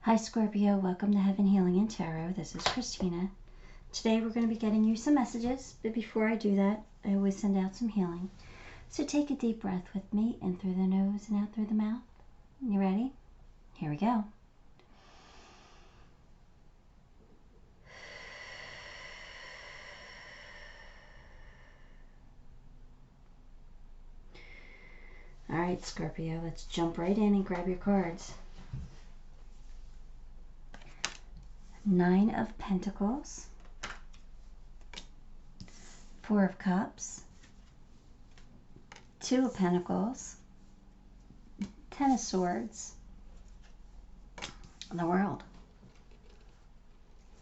Hi Scorpio, welcome to Heaven Healing and Tarot. This is Christina. Today we're going to be getting you some messages, but before I do that, I always send out some healing. So take a deep breath with me, in through the nose and out through the mouth. You ready? Here we go. Alright Scorpio, let's jump right in and grab your cards. 9 of Pentacles, 4 of Cups, 2 of Pentacles, 10 of Swords, and the World.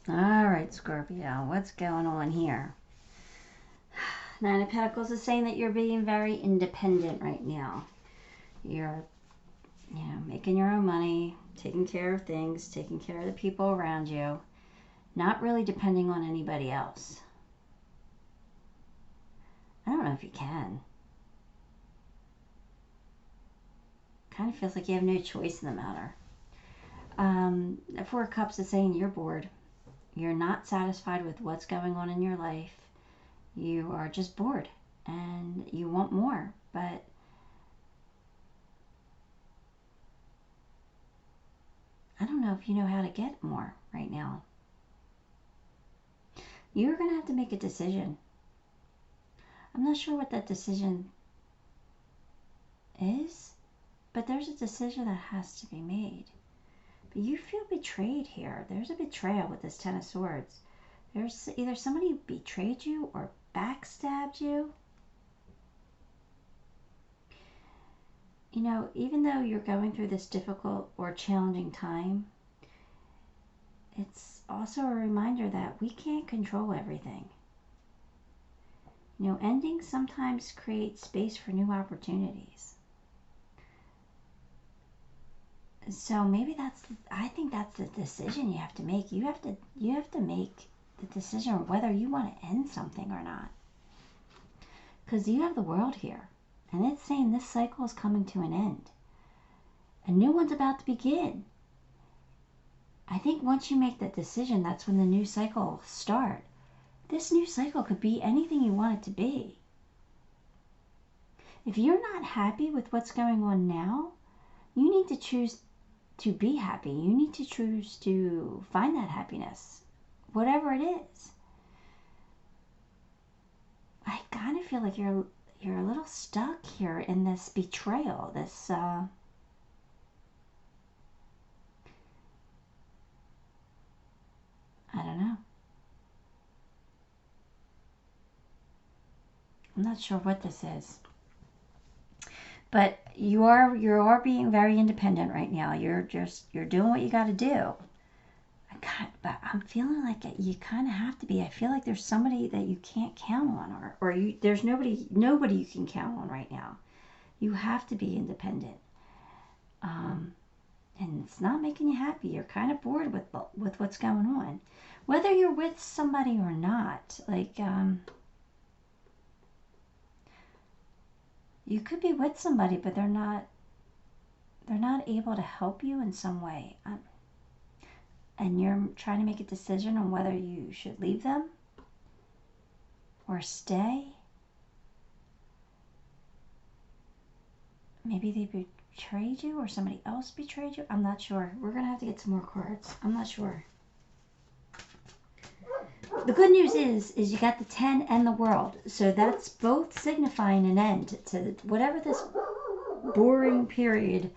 Alright Scorpio, what's going on here? 9 of Pentacles is saying that you're being very independent right now. You're, making your own money, taking care of things, taking care of the people around you, not really depending on anybody else. I don't know if you can. Kind of feels like you have no choice in the matter. The 4 of Cups is saying you're bored. You're not satisfied with what's going on in your life. You are just bored and you want more, but I don't know if you know how to get more right now. You're going to have to make a decision. I'm not sure what that decision is, but there's a decision that has to be made. But you feel betrayed here. There's a betrayal with this 10 of Swords. There's either somebody betrayed you or backstabbed you. You know, even though you're going through this difficult or challenging time, it's also a reminder that we can't control everything. You know, endings sometimes create space for new opportunities. So maybe I think that's the decision you have to make. You have to make the decision whether you want to end something or not. Because you have the World here. And it's saying this cycle is coming to an end. A new one's about to begin. I think once you make that decision, that's when the new cycle will start. This new cycle could be anything you want it to be. If you're not happy with what's going on now, you need to choose to be happy. You need to choose to find that happiness, whatever it is. I kind of feel like you're a little stuck here in this betrayal, this I don't know. I'm not sure what this is. But you are being very independent right now. You're doing what you got to do. But I'm feeling like you kind of have to be. I feel like there's somebody that you can't count on, or there's nobody you can count on right now. You have to be independent, and it's not making you happy. You're kind of bored with what's going on, whether you're with somebody or not. Like you could be with somebody, but they're not able to help you in some way. And you're trying to make a decision on whether you should leave them or stay. Maybe they betrayed you or somebody else betrayed you. I'm not sure. We're going to have to get some more cards. I'm not sure. The good news is you got the 10 and the World. So that's both signifying an end to whatever this boring period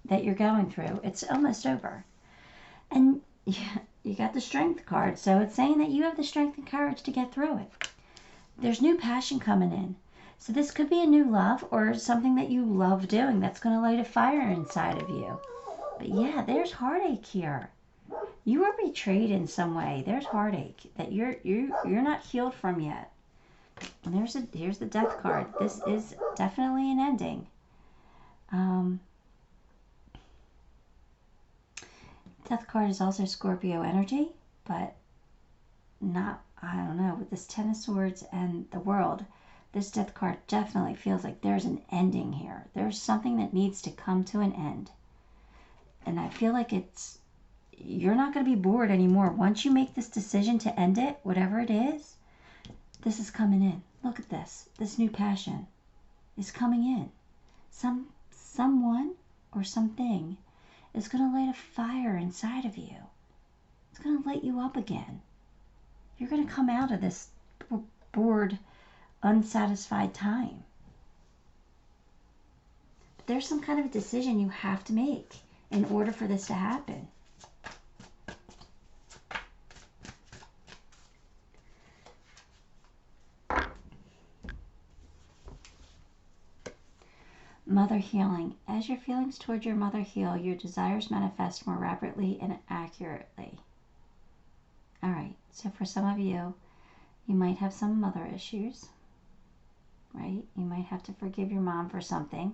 that you're going through. It's almost over. And you got the Strength card, so it's saying that you have the strength and courage to get through it. There's new passion coming in. So this could be a new love or something that you love doing that's going to light a fire inside of you. But yeah, there's heartache here. You were betrayed in some way. There's heartache that you're not healed from yet. And here's the Death card. This is definitely an ending. Death card is also Scorpio energy, but not, I don't know, with this 10 of Swords and the World, this Death card definitely feels like there's an ending here. There's something that needs to come to an end. And I feel like it's you're not going to be bored anymore. Once you make this decision to end it, whatever it is, this is coming in. Look at this. This new passion is coming in. Someone or something is going to light a fire inside of you. It's going to light you up again. You're going to come out of this bored, unsatisfied time. But there's some kind of a decision you have to make in order for this to happen. Mother healing. As your feelings toward your mother heal, your desires manifest more rapidly and accurately. All right, so for some of you, you might have some mother issues, right? You might have to forgive your mom for something.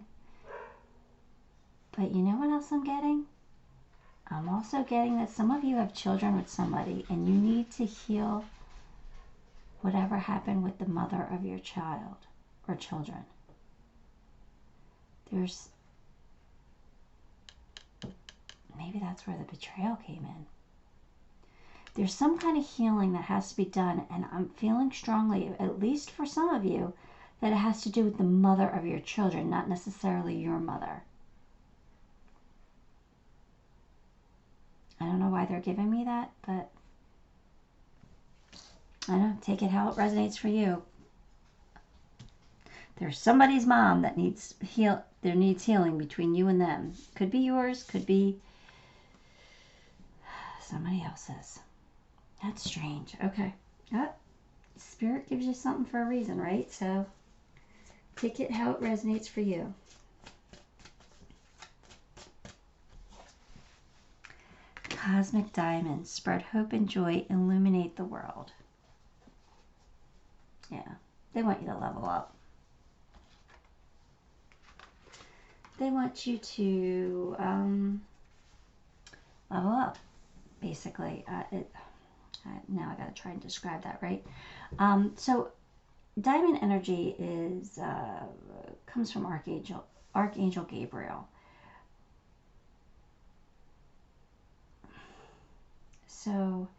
But you know what else I'm getting? I'm also getting that some of you have children with somebody, and you need to heal whatever happened with the mother of your child or children. Maybe that's where the betrayal came in. There's some kind of healing that has to be done, and I'm feeling strongly, at least for some of you, that it has to do with the mother of your children, not necessarily your mother. I don't know why they're giving me that, but I don't know, take it how it resonates for you. There's somebody's mom that needs healing between you and them. Could be yours, could be somebody else's. That's strange. Okay. Spirit gives you something for a reason, right? So take it how it resonates for you. Cosmic diamonds. Spread hope and joy. Illuminate the world. Yeah. They want you to level up. They want you to level up, basically. Now I got to try and describe that, right? So diamond energy is comes from Archangel Gabriel. So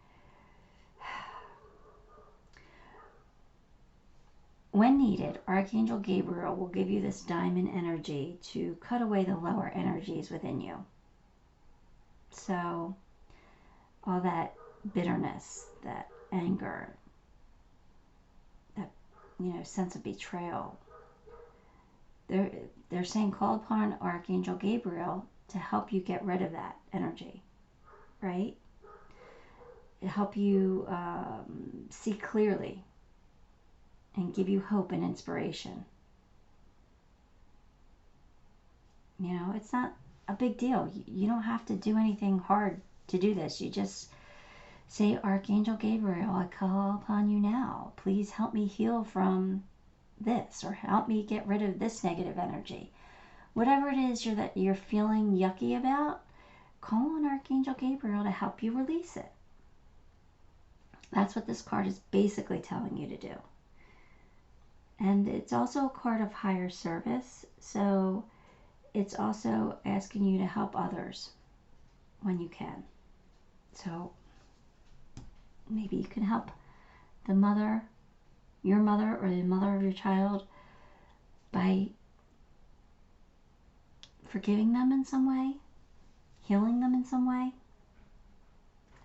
when needed, Archangel Gabriel will give you this diamond energy to cut away the lower energies within you. So all that bitterness, that anger, that, sense of betrayal. They're saying call upon Archangel Gabriel to help you get rid of that energy, right? To help you see clearly and give you hope and inspiration. It's not a big deal. You don't have to do anything hard to do this. You just say, Archangel Gabriel, I call upon you now. Please help me heal from this, or help me get rid of this negative energy. Whatever it is that you're feeling yucky about, call on Archangel Gabriel to help you release it. That's what this card is basically telling you to do. And it's also a card of higher service, so it's also asking you to help others when you can. So maybe you can help the mother, your mother, or the mother of your child by forgiving them in some way, healing them in some way.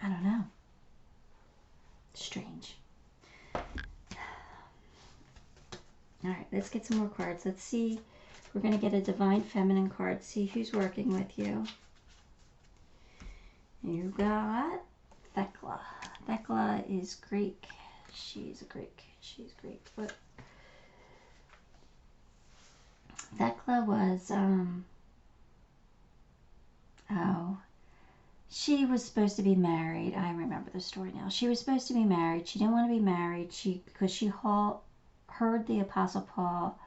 I don't know. Strange. All right, let's get some more cards. Let's see. We're going to get a Divine Feminine card. See who's working with you. You got Thecla. Thecla is Greek. She's Greek. But Thecla was, she was supposed to be married. I remember the story now. She was supposed to be married. She didn't want to be married because she heard the Apostle Paul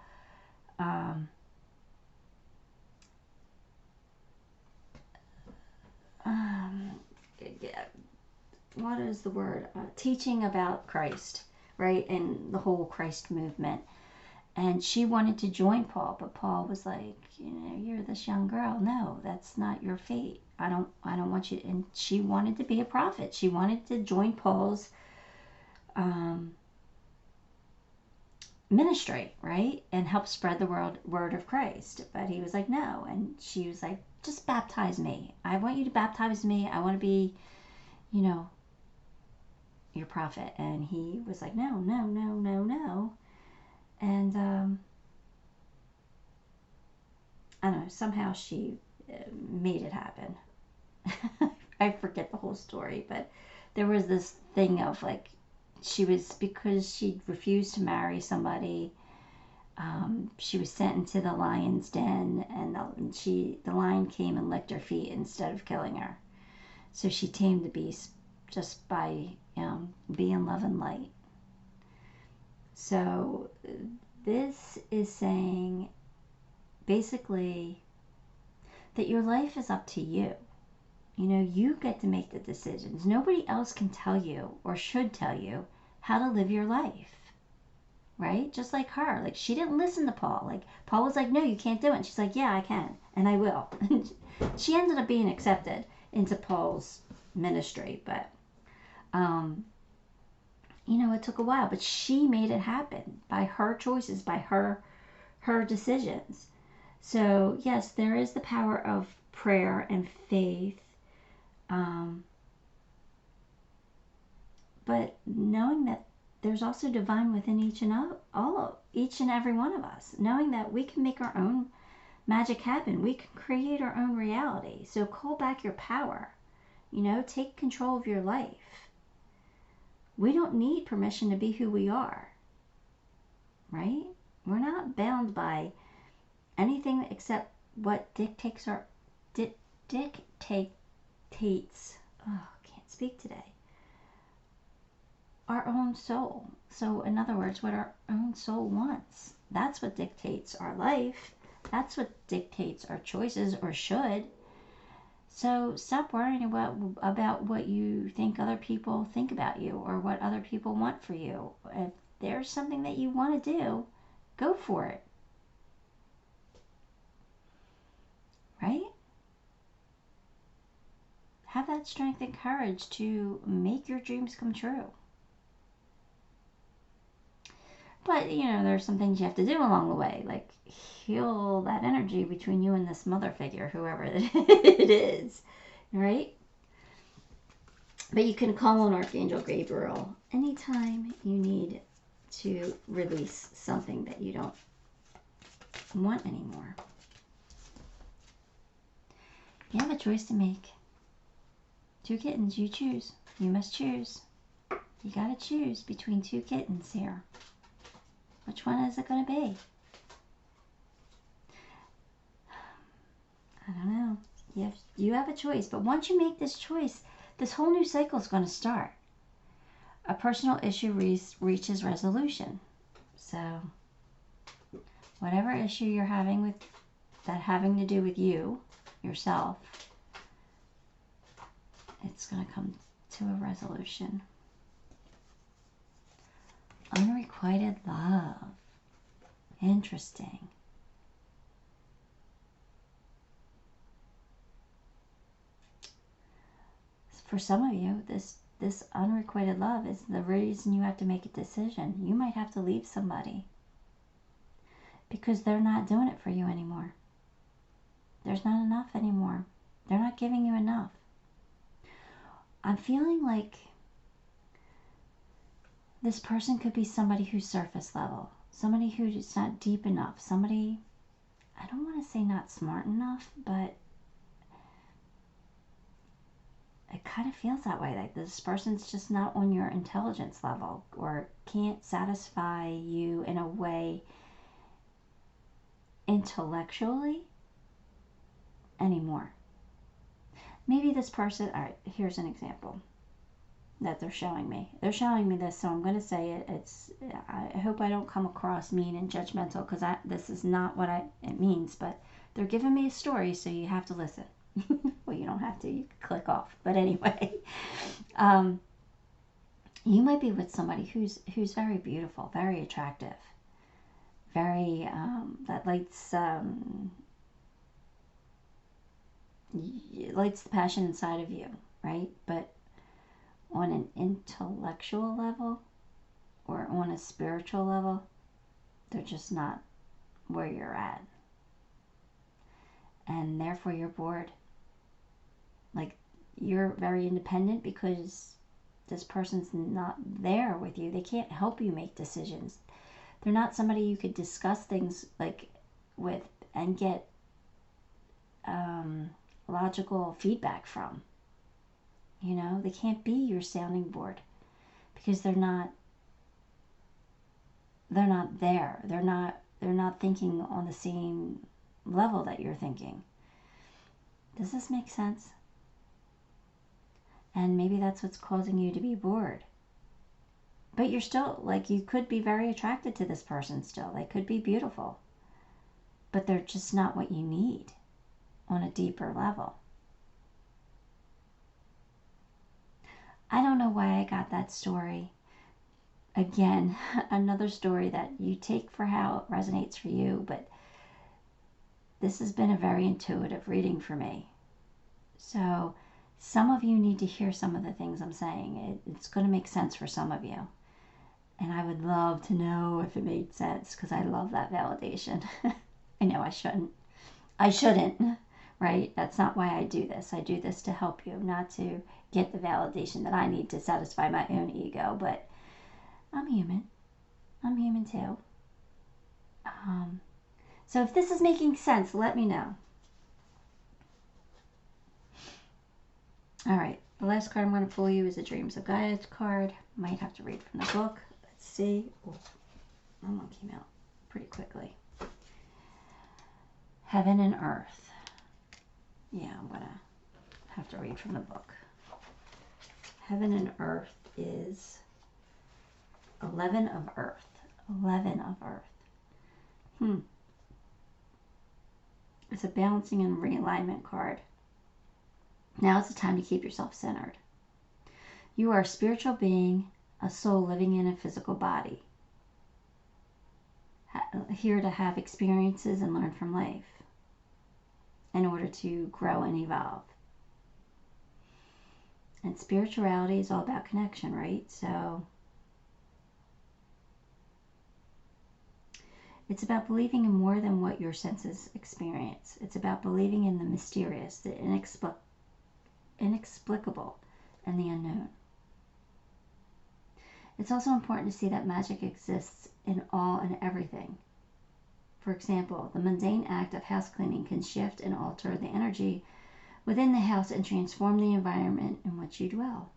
what is the word? Teaching about Christ, right? And the whole Christ movement. And she wanted to join Paul, but Paul was like, you know, you're this young girl. No, that's not your fate. I don't want you. And she wanted to be a prophet. She wanted to join Paul's ministry, right? And help spread the word of Christ. But he was like, no. And she was like, just baptize me. I want you to baptize me. I want to be, you know, your prophet. And he was like, no, no, no, no, no. And I don't know, somehow she made it happen. I forget the whole story, but there was this thing of like, because she refused to marry somebody, she was sent into the lion's den, and the lion came and licked her feet instead of killing her. So she tamed the beast just by being love and light. So this is saying basically that your life is up to you. You know, you get to make the decisions. Nobody else can tell you or should tell you how to live your life, right? Just like her. Like, she didn't listen to Paul. Like, Paul was like, no, you can't do it. And she's like, yeah, I can, and I will. She ended up being accepted into Paul's ministry, but you know, it took a while, but she made it happen by her choices, by her decisions. So yes, there is the power of prayer and faith, but knowing that there's also divine within each and every one of us, knowing that we can make our own magic happen, we can create our own reality. So call back your power, you know, take control of your life. We don't need permission to be who we are, right? We're not bound by anything except what dictates, can't speak today, our own soul. So in other words, what our own soul wants. That's what dictates our life. That's what dictates our choices, or should. So stop worrying about what you think other people think about you, or what other people want for you. If there's something that you want to do, go for it. Right? Have that strength and courage to make your dreams come true. But, you know, there's some things you have to do along the way, like heal that energy between you and this mother figure, whoever it is, right? But you can call on Archangel Gabriel anytime you need to release something that you don't want anymore. You have a choice to make. 2 kittens, you choose. You must choose. You gotta choose between 2 kittens here. Which one is it going to be? I don't know. You have a choice. But once you make this choice, this whole new cycle is going to start. A personal issue reaches resolution. So, whatever issue you're having with that having to do with you, yourself, it's going to come to a resolution. Unrequited love. Interesting. For some of you, this unrequited love is the reason you have to make a decision. You might have to leave somebody because they're not doing it for you anymore. There's not enough anymore. They're not giving you enough. I'm feeling like this person could be somebody who's surface level, somebody who's not deep enough, somebody, I don't want to say not smart enough, but it kind of feels that way. Like this person's just not on your intelligence level, or can't satisfy you in a way intellectually anymore. Maybe this person, all right, here's an example that they're showing me. They're showing me this, so I'm going to say it. I hope I don't come across mean and judgmental, because this is not what it means, but they're giving me a story, so you have to listen. Well, you don't have to. You can click off. But anyway, you might be with somebody who's very beautiful, very attractive, very, that lights the passion inside of you, right? But on an intellectual level or on a spiritual level, they're just not where you're at. And therefore you're bored. Like, you're very independent because this person's not there with you. They can't help you make decisions. They're not somebody you could discuss things like with and get logical feedback from. You know, they can't be your sounding board because they're not there. They're not thinking on the same level that you're thinking. Does this make sense? And maybe that's what's causing you to be bored. But you're still, like, you could be very attracted to this person still. They could be beautiful. But they're just not what you need on a deeper level. I don't know why I got that story. Again, another story that you take for how it resonates for you, but this has been a very intuitive reading for me. So some of you need to hear some of the things I'm saying. It's going to make sense for some of you. And I would love to know if it made sense, because I love that validation. I know I shouldn't. I shouldn't, right? That's not why I do this. I do this to help you, not to get the validation that I need to satisfy my own ego. But I'm human. I'm human too. So if this is making sense, let me know. All right. The last card I'm going to pull you is a Dreams of Gaia card. Might have to read from the book. Let's see. Oh, that one came out pretty quickly. Heaven and Earth. Yeah, I'm going to have to read from the book. Heaven and Earth is 11 of Earth. 11 of Earth. It's a balancing and realignment card. Now is the time to keep yourself centered. You are a spiritual being, a soul living in a physical body. Here to have experiences and learn from life in order to grow and evolve. And spirituality is all about connection, right? So it's about believing in more than what your senses experience. It's about believing in the mysterious, the inexplicable, and the unknown. It's also important to see that magic exists in all and everything. For example, the mundane act of house cleaning can shift and alter the energy within the house and transform the environment in which you dwell.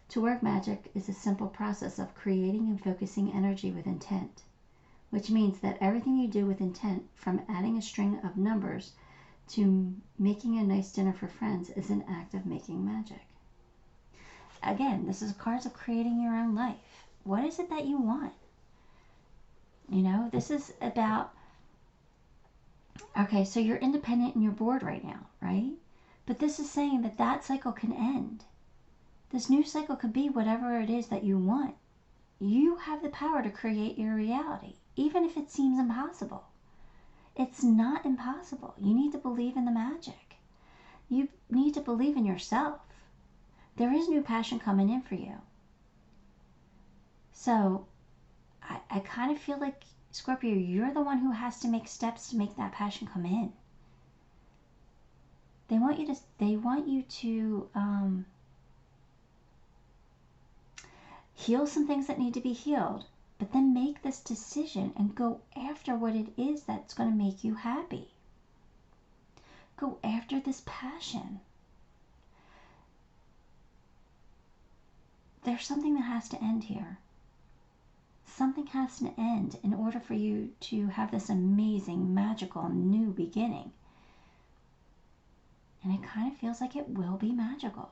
To work magic is a simple process of creating and focusing energy with intent, which means that everything you do with intent, from adding a string of numbers to making a nice dinner for friends, is an act of making magic. Again, this is cards of creating your own life. What is it that you want? You know, this is about, okay, so you're independent and you're bored right now, right? But this is saying that that cycle can end. This new cycle could be whatever it is that you want. You have the power to create your reality, even if it seems impossible. It's not impossible. You need to believe in the magic. You need to believe in yourself. There is new passion coming in for you. So I kind of feel like, Scorpio, you're the one who has to make steps to make that passion come in. They want you to heal some things that need to be healed, but then make this decision and go after what it is that's going to make you happy. Go after this passion. There's something that has to end here. Something has to end in order for you to have this amazing, magical, new beginning. And it kind of feels like it will be magical.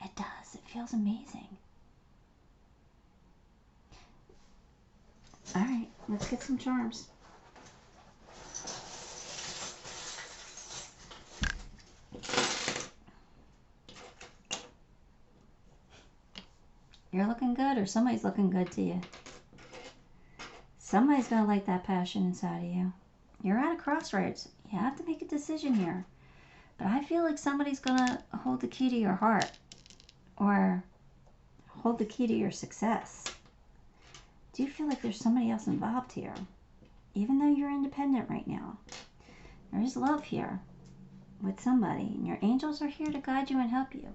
It does. It feels amazing. All right, let's get some charms. You're looking good, or somebody's looking good to you. Somebody's going to light that passion inside of you. You're at a crossroads. You have to make a decision here. But I feel like somebody's going to hold the key to your heart. Or hold the key to your success. Do you feel like there's somebody else involved here? Even though you're independent right now. There is love here with somebody. And your angels are here to guide you and help you.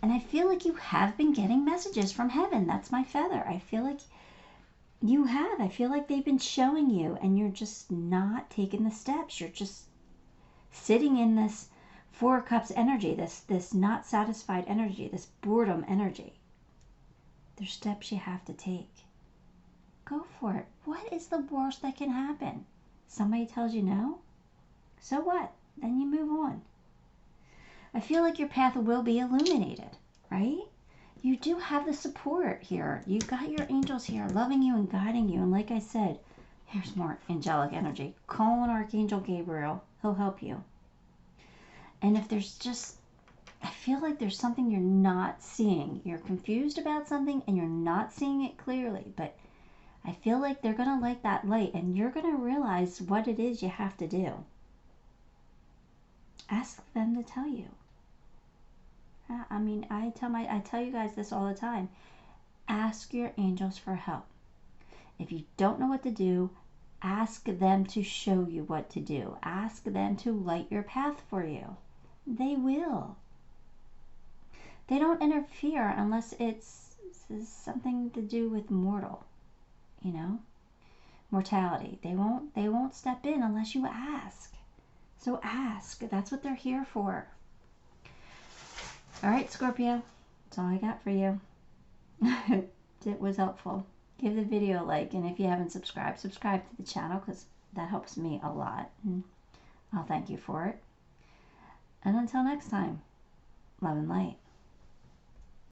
And I feel like you have been getting messages from heaven. That's my feather. I feel like you have. I feel like they've been showing you. And you're just not taking the steps. You're just sitting in this Four of Cups energy. This not satisfied energy. This boredom energy. There's steps you have to take. Go for it. What is the worst that can happen? Somebody tells you no? So what? Then you move on. I feel like your path will be illuminated, right? You do have the support here. You've got your angels here loving you and guiding you. And like I said, here's more angelic energy. Call on Archangel Gabriel. He'll help you. And if there's just, I feel like there's something you're not seeing. You're confused about something and you're not seeing it clearly. But I feel like they're going to light that light and you're going to realize what it is you have to do. Ask them to tell you. I mean, I tell you guys this all the time. Ask your angels for help. If you don't know what to do, ask them to show you what to do. Ask them to light your path for you. They will. They don't interfere unless it's something to do with mortality. They won't step in unless you ask. So ask. That's what they're here for. All right, Scorpio. That's all I got for you. It was helpful. Give the video a like, and if you haven't subscribed, subscribe to the channel because that helps me a lot. And I'll thank you for it. And until next time, love and light.